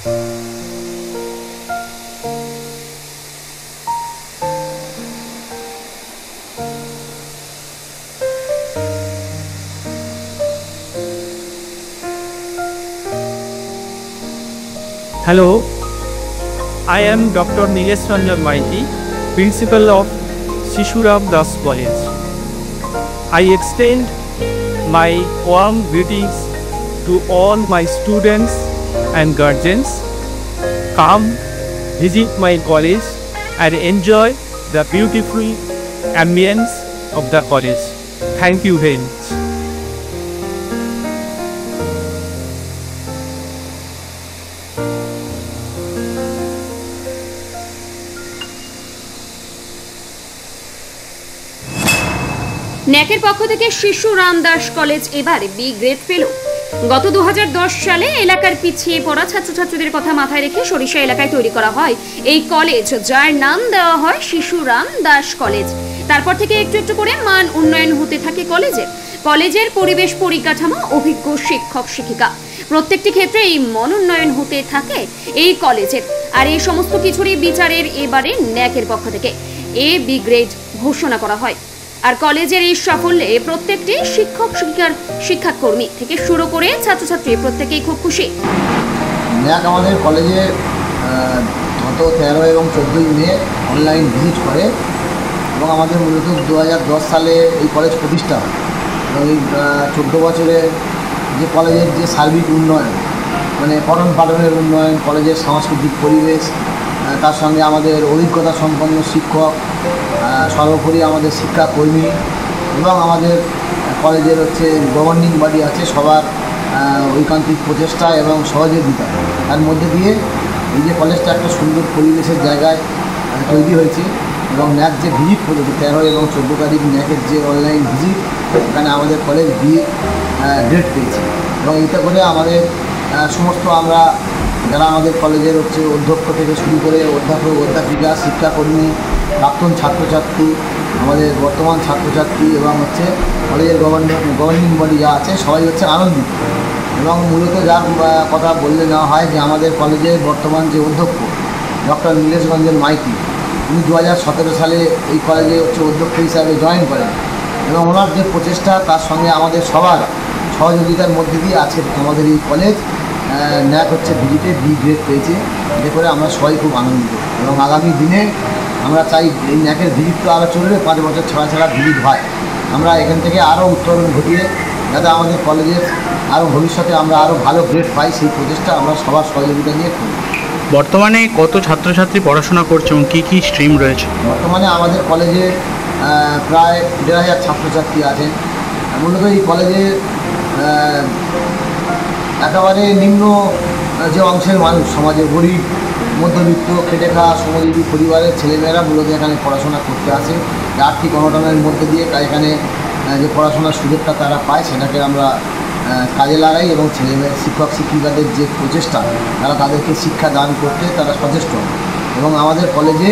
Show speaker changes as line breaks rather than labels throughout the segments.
Hello, I am Dr. Nilesh Ranjan Maiti, Principal of Sishuram Das College. I extend my warm greetings to all my students and guardians. Come visit my college and enjoy the beautiful ambience of the college. Thank you very much.
ন্যাকের পক্ষ থেকে শিশুরাম Das college এবার B grade পেল। গত 2010 সালে এলাকার পিছিয়ে পড়া ছাত্রছাত্রীদের কথা মাথায় রেখে সরিষা এলাকায় তৈরি করা হয় এই কলেজ, যার নাম দেওয়া হয় শিশুরাম দাস কলেজ। তারপর থেকে একটু একটু করে মান উন্নয়ন হতে থাকে কলেজের পরিবেশ পরিকাঠামো, অভিজ্ঞ শিক্ষক শিক্ষিকা, প্রত্যেকটি ক্ষেত্রে এই মান উন্নয়ন হতে থাকে এই কলেজের। আর এই সমস্ত কিছুরই বিচারের এবারে ন্যাকের পক্ষ থেকে এ বি গ্রেড ঘোষণা করা হয়। আর কলেজের এই সাফল্যে প্রত্যেকটি শিক্ষক শিক্ষাকর্মী থেকে শুরু করে ছাত্রছাত্রী প্রত্যেকেই খুব খুশি।
ন্যাক আমাদের কলেজে গত 13 এবং 14 মে অনলাইন ভিজিট করে এবং আমাদের মূলত 2010 সালে এই কলেজ প্রতিষ্ঠা হয় এবং এই 14 বছরে যে কলেজের যে সার্বিক উন্নয়ন, মানে পঠন পাঠনের উন্নয়ন, কলেজের সাংস্কৃতিক পরিবেশ, তার সঙ্গে আমাদের অভিজ্ঞতা সম্পন্ন শিক্ষক, সর্বোপরি আমাদের শিক্ষাকর্মী এবং আমাদের কলেজের গভর্নিং বডি আছে, সবার ঐকান্তিক প্রচেষ্টা এবং সহযোগিতা, তার মধ্যে দিয়ে এই যে কলেজটা একটা সুন্দর পরিবেশের জায়গায় তৈরি হয়েছে। এবং ন্যাক যে ভিজিট করেছে 13 এবং 14 তারিখ ন্যাকের যে অনলাইন ভিজিট, এখানে আমাদের কলেজ বি গ্রেড পেয়েছে এবং এটা করে আমাদের সমস্ত আমরা যারা আমাদের কলেজের অধ্যক্ষ থেকে শুরু করে অধ্যাপক, অধ্যাপিকা, শিক্ষাকর্মী, প্রাক্তন ছাত্রছাত্রী, আমাদের বর্তমান ছাত্রছাত্রী এবং কলেজের গভর্নিং বডি যা আছে সবাই আনন্দিত। এবং মূলত যার কথা বললে নেওয়া হয় যে আমাদের কলেজের বর্তমান যে অধ্যক্ষ ডক্টর নীলেশ রঞ্জন মাইতি, উনি 2017 সালে এই কলেজে অধ্যক্ষ হিসাবে জয়েন করেন এবং ওনার যে প্রচেষ্টা, তার সঙ্গে আমাদের সবার সহযোগিতার মধ্যে দিয়ে আছে আমাদের এই কলেজ ন্যাক ভিজিটে বি গ্রেড পেয়েছে। এতে করে আমরা সবাই খুব আনন্দিত এবং আগামী দিনে আমরা চাই এই ন্যাকের ভিজিট তো আরও চলবে, 5 বছর ছাড়া ভিজিট হয়। আমরা এখান থেকে আরও উত্তরণ ঘটিয়ে যাতে আমাদের কলেজের আরও ভবিষ্যতে আমরা আরও ভালো গ্রেড পাই, সেই প্রচেষ্টা আমরা সবার সহযোগিতা নিয়ে করি।
বর্তমানে কত ছাত্রছাত্রী পড়াশোনা করছে এবং কী কী স্ট্রিম রয়েছে?
বর্তমানে আমাদের কলেজে প্রায় 1,500 ছাত্রছাত্রী আছেন। মূলত এই কলেজে একেবারে নিম্ন যে অংশের মানুষ, সমাজের গরিব, মধ্যবিত্ত, খেটে খাওয়া শ্রমজীবী পরিবারের ছেলেমেয়েরা মূলত এখানে পড়াশোনা করতে আসে। আর্থিক অনটনের মধ্যে দিয়ে এখানে যে পড়াশোনার সুযোগটা তারা পায়, সেটাকে আমরা কাজে লাগাই এবং ছেলেমেয়ে শিক্ষক শিক্ষিকাদের যে প্রচেষ্টা, তারা তাদেরকে শিক্ষা দান করতে তারা সচেষ্ট। এবং আমাদের কলেজে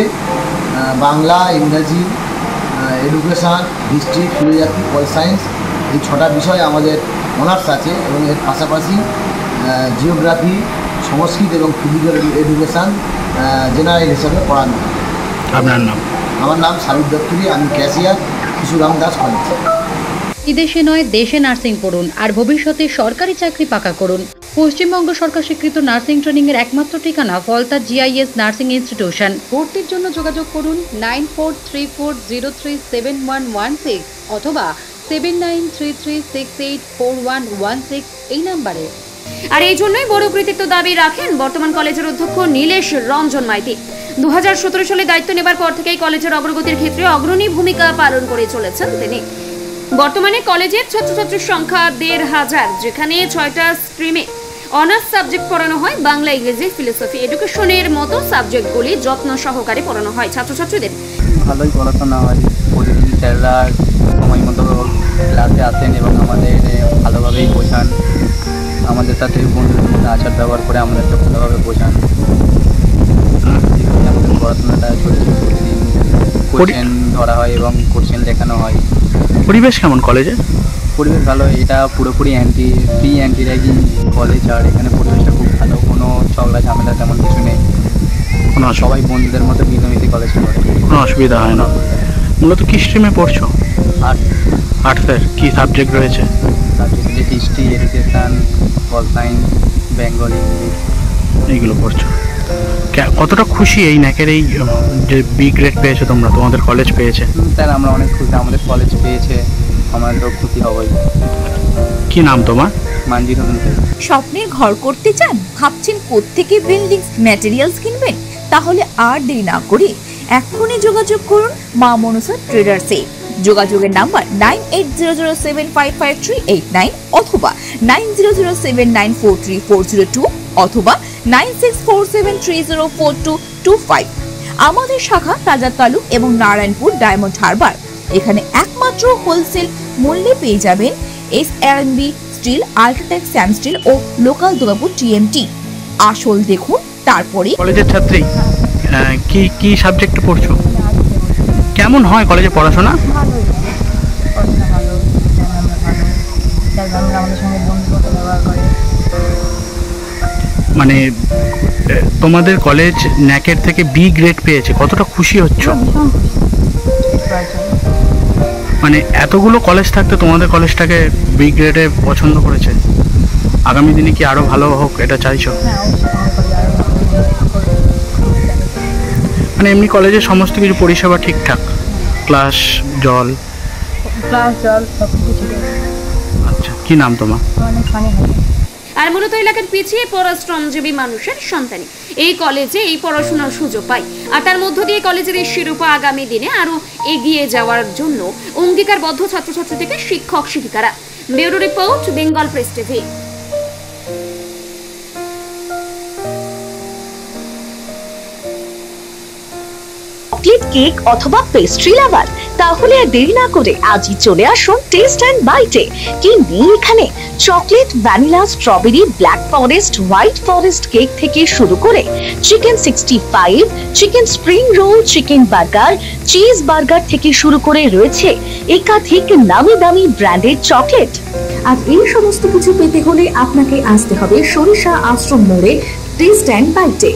বাংলা, ইংরাজি, education, history, philosophy, pol science, এই 6টা বিষয় আমাদের অনার্স আছে এবং এর পাশাপাশি জিওগ্রাফি, সংস্কৃত এবং ফিজিক্যাল এডুকেশান জেনারেল হিসাবে পড়ানো হয়।
আপনার নাম?
আমার নাম সাবিত দত্তরি, আমি ক্যাশিয়ার, শিশুরাম দাস কলেজ।
বিদেশে নয়, দেশে নার্সিং পড়ুন আর ভবিষ্যতে সরকারি চাকরি পাকা করুন। পশ্চিমবঙ্গ সরকার স্বীকৃত নার্সিং ট্রেনিং এর একমাত্র ঠিকানা ফলতা GIS নার্সিং ইনস্টিটিউশন। ভর্তির জন্য যোগাযোগ করুন 9434037116 অথবা 7933684116 এই নাম্বারে।
আর এই জন্যই বড় কৃতিত্ব দাবি রাখেন বর্তমান কলেজের অধ্যক্ষ নীলেশ রঞ্জন মাইতি। 2017 সালে দায়িত্ব নেবার পর থেকেই কলেজের অগ্রগতির ক্ষেত্রে অগ্রণী ভূমিকা পালন করে চলেছেন তিনি। বর্তমানে কলেজের ছাত্রছাত্রীর সংখ্যা 1,500, যেখানে 6টা স্ট্রিমে অনার্স সাবজেক্ট পড়ানো হয়। বাংলা, ইংরেজি, ফিলোসফি, এডুকেশনের মতো সাবজেক্টগুলি যত্ন সহকারে পড়ানো হয় ছাত্রছাত্রীদের।
ভালোই পড়াশোনা হয়, প্রতিদিন স্যাররা সময় মতো ক্লাসে আসেন এবং আমাদের ভালোভাবেই বোঝান, আমাদের সাথে বন্ধুদের মধ্যে আচার ব্যবহার করে আমাদেরকে ভালোভাবে বোঝান। আমাদের পড়াশোনাটা চলছে, প্রতিদিন কোশ্চেন ধরা হয় এবং কোশ্চেন লেখানো হয়।
পরিবেশ কেমন কলেজে?
পরিবেশ ভালো, এটা পুরোপুরি ফ্রি অ্যান্টি র্যাগিং কলেজ, আর এখানে পরিবেশটা খুব ভালো, কোনো কোনো ঝগড়া ঝামেলা তেমন কিছু নেই,
কোনো
সবাই বন্ধুদের মতো মিলেমিশে কলেজ করে।
কোনো অসুবিধা হয় না। মূলত কি স্ট্রিমে পড়ছো?
আর
আর্টসের কি সাবজেক্ট রয়েছে?
Subject history, education, pol science, Bengali,
এইগুলো পড়ছো। কতটা খুশি এই ন্যাকের এই যে বি গ্রেড পেয়েছো তোমরা, তোমাদের কলেজ পেয়েছে?
স্যার আমরা অনেক খুশি, আমাদের কলেজ পেয়েছে, আমাদেরও খুশি হবই।
কি নাম তোমার?
মানজিৎ হোসেন।
স্বপ্নের ঘর করতে চান, ভাবছেন কোত্থেকে বিল্ডিং ম্যাটেরিয়ালস কিনবেন? তাহলে আর দেরি না করে এখনই যোগাযোগ করুন মা মনসা ট্রেডার্সে। যোগাযোগের নাম্বার 9800755389 অথবা 9007943402 অথবা 9647304225। আমাদের শাখা রাজা তালুক এবং নারায়ণপুর ডায়মন্ড হারবার। এখানে একমাত্র হোলসেল মূল্যে পেয়ে যাবেন SRNB steel, UltraTech Sam steel ও লোকাল দুর্গাপুর TMT। আসল দেখুন তারপরে।
কলেজের ছাত্রী কি কি সাবজেক্ট পড়ছো? কেমন হয় কলেজে পড়াশোনা? মানে তোমাদের কলেজ ন্যাকের থেকে বি গ্রেড পেয়েছে, কতটা খুশি হচ্ছ? মানে এতগুলো কলেজ থাকতে তোমাদের কলেজটাকে বি গ্রেডে পছন্দ করেছে, আগামী দিনে কি আরো ভালো হোক এটা চাইছো? মানে এমনি কলেজের সমস্ত কিছু পরিষেবা ঠিকঠাক, ক্লাস জল সবকিছু ঠিক আছে। আচ্ছা, কি নাম তোমার?
আর মূলত এলাকার পিছিয়ে পড়া শ্রমজীবী মানুষের সন্তানই এই কলেজে এই পড়াশোনার সুযোগ পায়, আর তার মধ্য দিয়ে কলেজের এই শিরোপা আগামী দিনে আরো এগিয়ে যাওয়ার জন্য অঙ্গীকারবদ্ধ ছাত্রছাত্রী থেকে শিক্ষক শিক্ষিকারা। Bureau report, Bengal press TV.
Chocolate cake অথবা পেস্ট্রি লাভার? তাহলে আর দেরি না করে আজই চলে আসুন টেস্ট অ্যান্ড বাইটে। কি নেই এখানে? Chocolate, vanilla, strawberry, black forest, white forest cake থেকে শুরু করে chicken 65, chicken spring roll, chicken burger, cheese burger থেকে শুরু করে রয়েছে একাধিক নামি দামি ব্র্যান্ডের চকলেট। আর এই সমস্ত কিছু পেতে হলে আপনাকে আসতে হবে সরিষা আশ্রম মোড়ে টেস্ট অ্যান্ড বাইটে।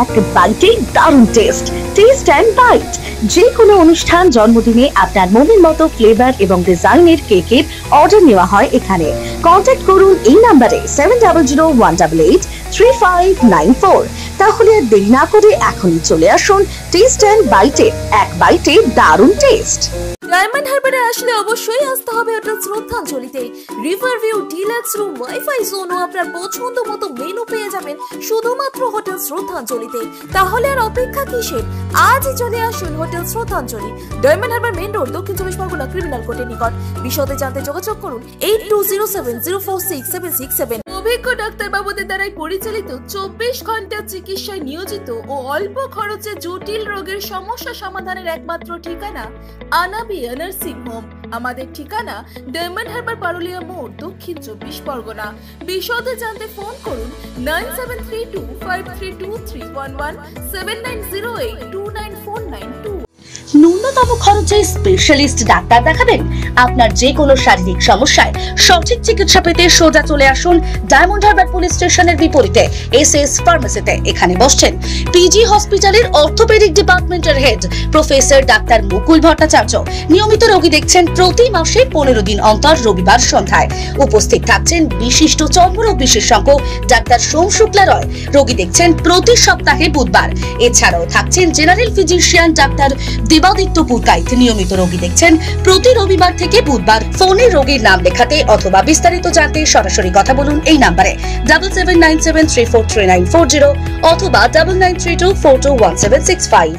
এক বাইটে দারুণ টেস্ট। টেস্ট অ্যান্ড বাইট যে কোনো অনুষ্ঠান, জন্মদিনে আপনার মনের মতো ফ্লেভার এবং ডিজাইনের কেকের অর্ডার নেওয়া হয় এখানে। কন্ট্যাক্ট করুন এই নাম্বারে 7001883594। তাহলে আর দেরি না করে এখনই চলে আসুন টেস্ট অ্যান্ড বাইটে। এক বাইটে দারুণ টেস্ট।
ডায়মন্ড হারবারে আসলে অবশ্যই আসতে হবে হোটেল শ্রদ্ধাঞ্জলিতে। River view, deluxe room, wifi zone ও আপনার পছন্দ মতো মেনু পেয়ে যাবেন শুধুমাত্র হোটেল শ্রদ্ধাঞ্জলিতে। তাহলে আর অপেক্ষা কিসের? আজই চলে আসুন হোটেল শ্রদ্ধাঞ্জলি, ডায়মন্ড হারবার মেইন রোড, দক্ষিণ চব্বিশ পরগনা, ক্রিমিনাল কোর্টের নিকট। বিশদে জানতে যোগাযোগ করুন 8207046767। অভিজ্ঞ ডাক্তার বাবুদের দ্বারাই পরিচালিত 24 ঘন্টা চিকিৎসায় নিয়োজিত ও অল্প খরচে জটিল রোগের সমস্যা সমাধানের একমাত্র ঠিকানা আনাবিয়া নার্সিং হোম। আমাদের ঠিকানা ডায়মন্ড হারবার, পারুলিয়া মোড়, দক্ষিণ চব্বিশ পরগনা। বিশদে জানতে ফোন করুন 9732532311, 7908299492।
ন্যূনতম খরচে স্পেশালিস্ট ডাক্তার দেখাবেন? আপনার যে কোনো শারীরিক সমস্যায় সঠিক চিকিৎসা পেতে সোজা চলে আসুন ডায়মন্ড হারবার পুলিশ স্টেশনের বিপরীতে SS ফার্মেসিতে। এখানে বসছেন পিজি হসপিটালের অর্থোপেডিক ডিপার্টমেন্টের হেড প্রফেসর ডাক্তার মুকুল ভট্টাচার্য। নিয়মিত রোগী দেখছেন প্রতি মাসে 15 দিন অন্তর রবিবার সন্ধ্যায়। উপস্থিত থাকছেন বিশিষ্ট চর্মরোগ বিশেষজ্ঞ ডাক্তার সোম শুক্লা রয়। রোগী দেখছেন প্রতি সপ্তাহে বুধবার। এছাড়াও থাকছেন general physician doctor Debaditya Purkait. নিয়মিত রোগী দেখছেন প্রতি রবিবার থেকে বুধবার। ফোনে রোগীর নাম লেখাতে অথবা বিস্তারিত জানতে সরাসরি কথা বলুন এই নাম্বারে 7797343940 অথবা 9932421765।